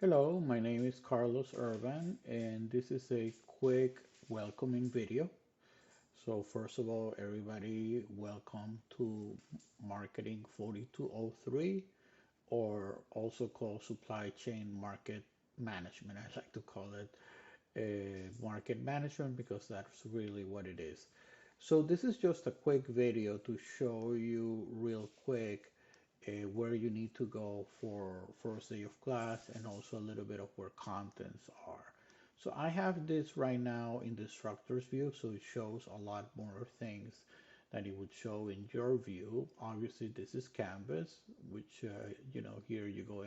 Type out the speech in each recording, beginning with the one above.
Hello, my name is Carlos Urban, and this is a quick welcoming video. So first of all, everybody, welcome to Marketing 4203, or also called Supply Chain Market Management. I like to call it market management because that's really what it is. So this is just a quick video to show you real quick where you need to go for first day of class and also a little bit of where contents are. So I have this right now in the instructor's view, so it shows a lot more things than it would show in your view. Obviously, this is Canvas, which, here you go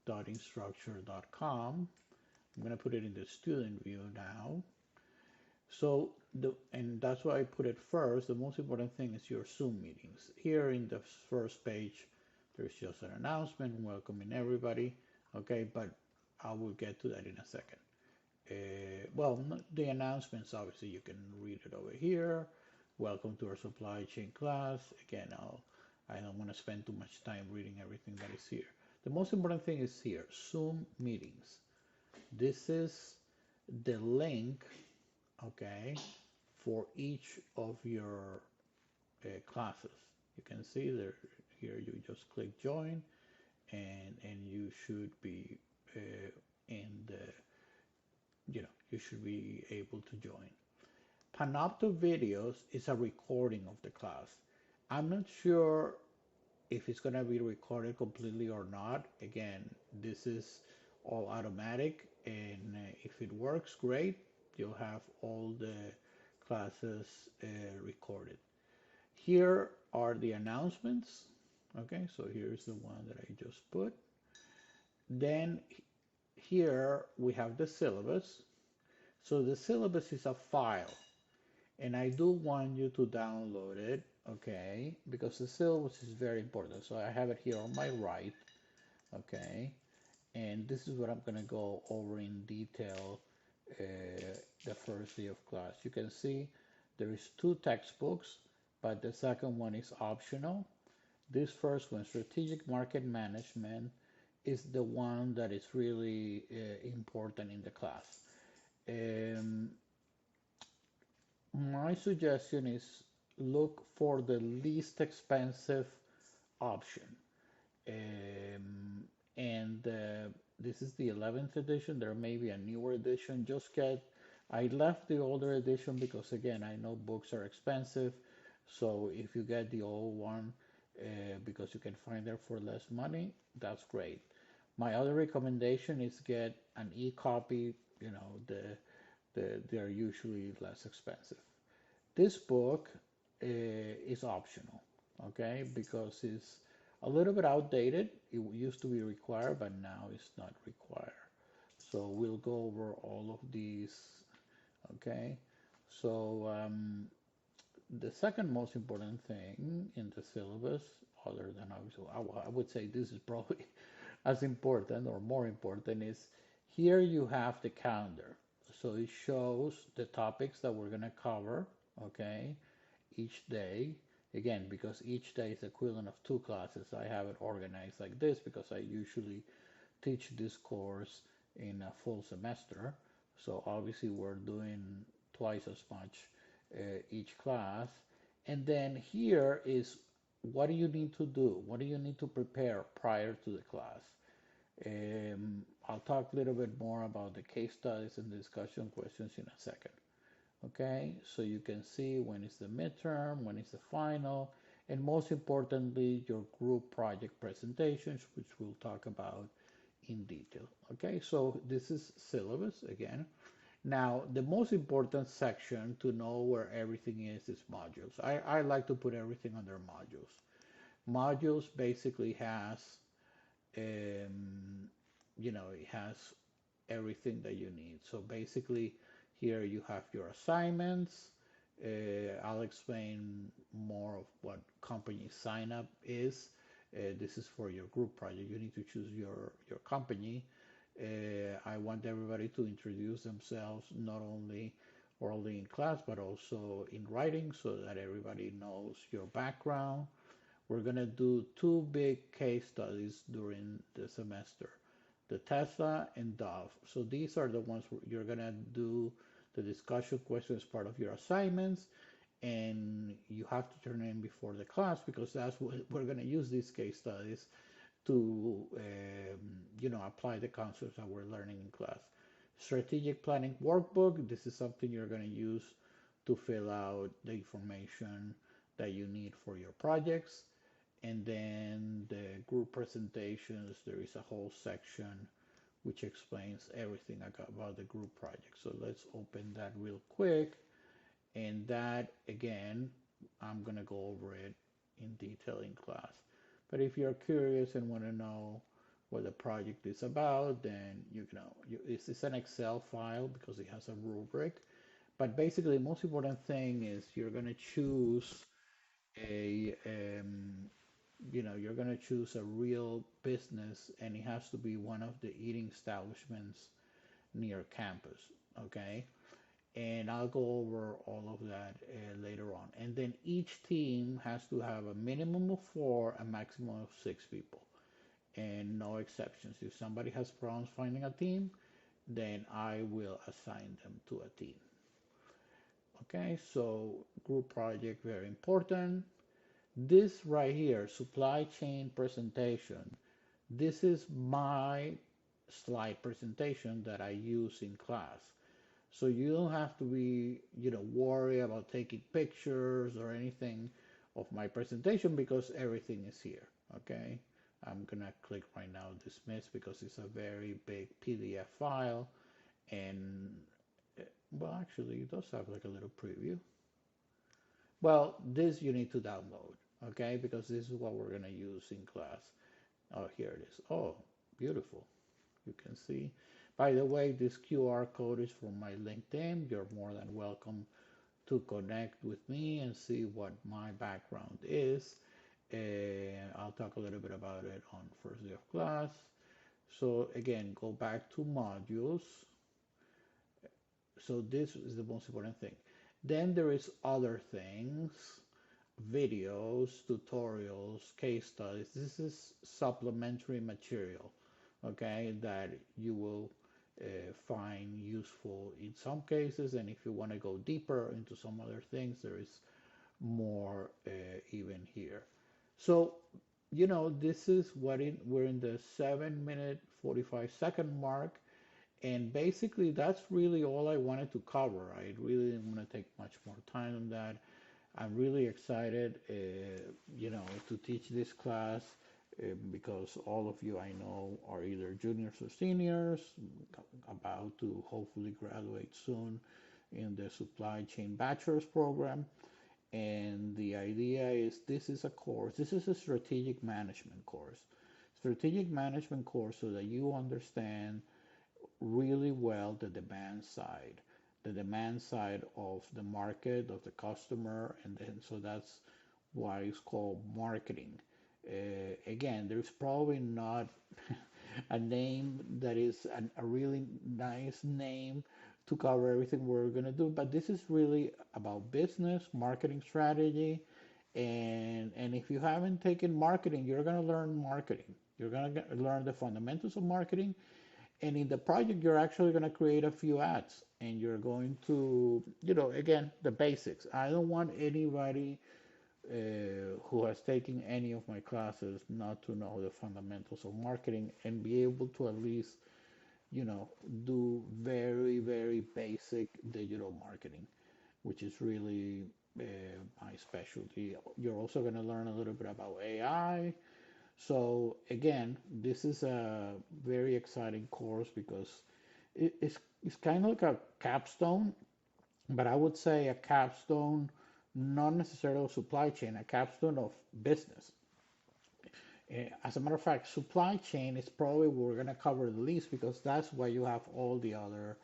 mdc.instructure.com. I'm going to put it in the student view now. And that's why I put it first. The most important thing is your Zoom meetings. Here in the first page, there's just an announcement welcoming everybody. Okay, but I will get to that in a second. The announcements, obviously, you can read it over here. Welcome to our supply chain class. Again, I don't want to spend too much time reading everything that is here. The most important thing is here, Zoom meetings. This is the link, okay, for each of your classes. You can see there here you just click join and you should be in the you should be able to join. Panopto videos is a recording of the class. I'm not sure if it's going to be recorded completely or not. Again, this is all automatic, and if it works, great. You'll have all the classes recorded. Here are the announcements. Okay, so here's the one that I just put. Then here we have the syllabus. So the syllabus is a file, and I do want you to download it, okay, because the syllabus is very important. So I have it here on my right, okay, and this is what I'm going to go over in detail uh, the first day of class. You can see there is two textbooks, but the second one is optional. This first one, Strategic Market Management, is the one that is really important in the class. Um, my suggestion is look for the least expensive option. Um, and This is the 11th edition. There may be a newer edition. I left the older edition because, again, I know books are expensive. So if you get the old one, because you can find there for less money, that's great. My other recommendation is get an e-copy. They're usually less expensive. This book is optional, okay, because it's a little bit outdated. It used to be required, but now it's not required. So we'll go over all of these, okay? So the second most important thing in the syllabus, other than obviously, I would say this is probably as important or more important, is here you have the calendar. So it shows the topics that we're going to cover, okay, each day. Again, because each day is equivalent of two classes, I have it organized like this because I usually teach this course in a full semester. So obviously we're doing twice as much each class. And then here is what do you need to do? What do you need to prepare prior to the class? I'll talk a little bit more about the case studies and discussion questions in a second. Okay, so you can see when is the midterm, when is the final, and most importantly, your group project presentations, which we'll talk about in detail. Okay, so this is syllabus again. Now, the most important section to know where everything is modules. I like to put everything under modules. Modules basically has, um, it has everything that you need. So basically, here you have your assignments. I'll explain more of what company sign up is. This is for your group project. You need to choose your company. I want everybody to introduce themselves not only orally in class but also in writing so that everybody knows your background. We're going to do two big case studies during the semester. the Tesla, and Dove. So these are the ones where you're gonna do the discussion questions part of your assignments, and you have to turn in before the class because that's what we're gonna use these case studies to apply the concepts that we're learning in class. Strategic planning workbook. This is something you're gonna use to fill out the information that you need for your projects. And then the group presentations, there is a whole section which explains everything about the group project. So let's open that real quick. And that, again, I'm going to go over it in detail in class. But if you're curious and want to know what the project is about, then it's an Excel file because it has a rubric. But basically, the most important thing is you're going to choose a you're going to choose a real business, and it has to be one of the eating establishments near campus. Okay, and I'll go over all of that later on. And then each team has to have a minimum of 4, a maximum of 6 people, and no exceptions. If somebody has problems finding a team, then I will assign them to a team. Okay, so group project, very important. This right here, supply chain presentation, this is my slide presentation that I use in class. So you don't have to be, worry about taking pictures or anything of my presentation because everything is here, okay? I'm gonna click right now dismiss because it's a very big PDF file, and well, actually it does have like a little preview. Well, this you need to download, okay? Because this is what we're gonna use in class. Oh, here it is. Oh, beautiful. You can see. By the way, this QR code is from my LinkedIn. You're more than welcome to connect with me and see what my background is. And I'll talk a little bit about it on first day of class. So again, go back to modules. So this is the most important thing. Then there is other things, videos, tutorials, case studies. This is supplementary material, okay, that you will find useful in some cases. And if you want to go deeper into some other things, there is more even here. So, this is we're in the 7-minute 45-second mark. And basically, that's really all I wanted to cover. I really didn't want to take much more time on that. I'm really excited, to teach this class because all of you I know are either juniors or seniors, about to hopefully graduate soon in the supply chain bachelor's program. And the idea is this is a strategic management course. Strategic management course so that you understand really well the demand side of the market, of the customer, and then so that's why it's called marketing. Again, there's probably not a name that is a really nice name to cover everything we're going to do, but this is really about business, marketing strategy, and if you haven't taken marketing, you're going to learn marketing. You're going to learn the fundamentals of marketing, and in the project, you're actually going to create a few ads and you're going to, again, the basics. I don't want anybody who has taken any of my classes not to know the fundamentals of marketing and be able to at least, do very, very basic digital marketing, which is really my specialty. You're also going to learn a little bit about AI. So again, this is a very exciting course because it's kind of like a capstone, but I would say a capstone, not necessarily of supply chain, a capstone of business. As a matter of fact, supply chain is probably what we're going to cover the least because that's why you have all the other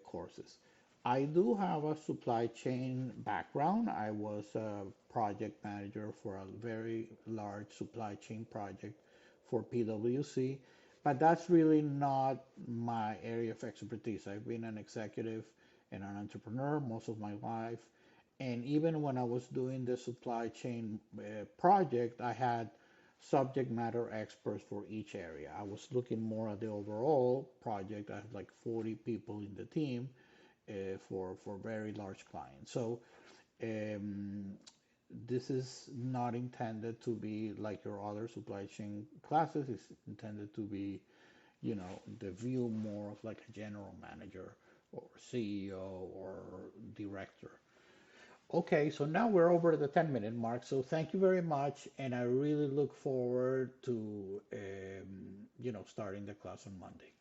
courses. I do have a supply chain background. I was a project manager for a very large supply chain project for PwC, but that's really not my area of expertise. I've been an executive and an entrepreneur most of my life. And even when I was doing the supply chain project, I had subject matter experts for each area. I was looking more at the overall project. I have like 40 people in the team for very large clients. So um, this is not intended to be like your other supply chain classes. It's intended to be, the view more of like a general manager or CEO or director. Okay, so now we're over the 10-minute mark. So thank you very much, and I really look forward to starting the class on Monday.